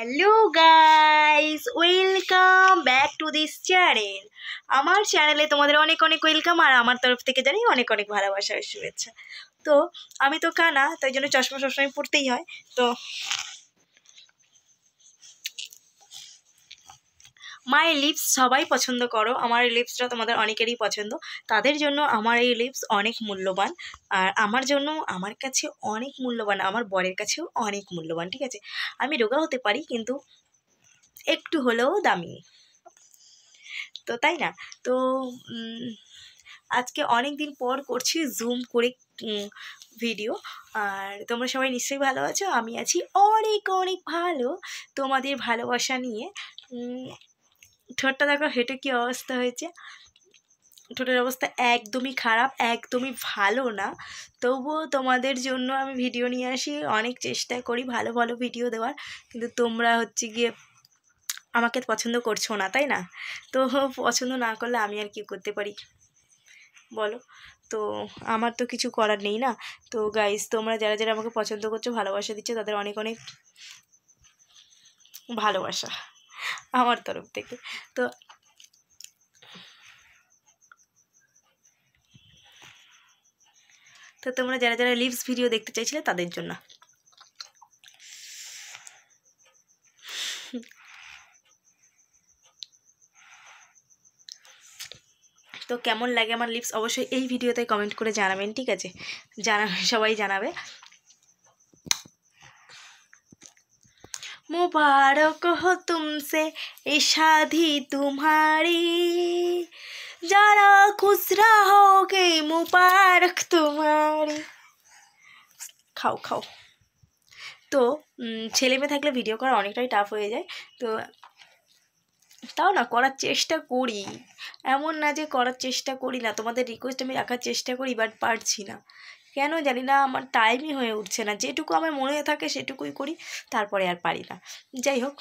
Hello guys, welcome back to this channel. আমার চ্যানেলে তোমাদের অনেক অনেক ওয়েলকাম, আর আমার তরফ থেকে জানি অনেক অনেক ভালোবাসা আর শুভেচ্ছা। তো আমি তো কানা, তাই জন্য চশমা সবসময় পড়তেই হয়। তো মাই লিপস সবাই পছন্দ করো, আমার এই লিপসটা তোমাদের অনেকেরই পছন্দ, তাদের জন্য আমার এই লিপস অনেক মূল্যবান। আর আমার জন্য, আমার কাছে অনেক মূল্যবান, আমার বরের কাছেও অনেক মূল্যবান। ঠিক আছে, আমি রোগা হতে পারি কিন্তু একটু হলেও দামি, তো তাই না? তো আজকে অনেক দিন পর করছি জুম করে ভিডিও। আর তোমরা সবাই নিশ্চয়ই ভালো আছো, আমি আছি অনেক অনেক ভালো। তোমাদের ভালোবাসা নিয়ে ঠোঁটটা দেখো, হেঁটে কী অবস্থা হয়েছে। ঠোঁটের অবস্থা একদমই খারাপ, একদমই ভালো না। তবুও তোমাদের জন্য আমি ভিডিও নিয়ে আসি, অনেক চেষ্টা করি ভালো ভালো ভিডিও দেওয়ার, কিন্তু তোমরা হচ্ছে গিয়ে আমাকে পছন্দ করছো না, তাই না? তো পছন্দ না করলে আমি আর কি করতে পারি বলো? তো আমার তো কিছু করার নেই না। তো গাইস, তোমরা যারা যারা আমাকে পছন্দ করছো, ভালোবাসা দিচ্ছ, তাদের অনেক অনেক ভালোবাসা আমার তরফ থেকে। তো তো তোমরা যারা যারা লিপস ভিডিও দেখতে চাইছিলে তাদের জন্য। তো কেমন লাগে আমার লিপস অবশ্যই এই ভিডিওতে কমেন্ট করে জানাবেন, ঠিক আছে? সবাই জানাবে। मुबारक हो तुमसे ये शादी तुम्हारी, যারা खुश रहोगे मुबारक तुम्हारी। খাও খাও। তো ছেলে মেয়ে থাকলে ভিডিও করা অনেকটাই টাফ হয়ে যায়। তো তাও না, করার চেষ্টা করি, এমন না যে করার চেষ্টা করি না, তোমাদের রিকোয়েস্ট আমি রাখার চেষ্টা করি, বাট পারছি না কেন জানি না, আমার টাইমই হয়ে উঠছে না। যেটুকু আমার মনে থাকে সেটুকুই করি, তারপরে আর পারি না। যাই হোক,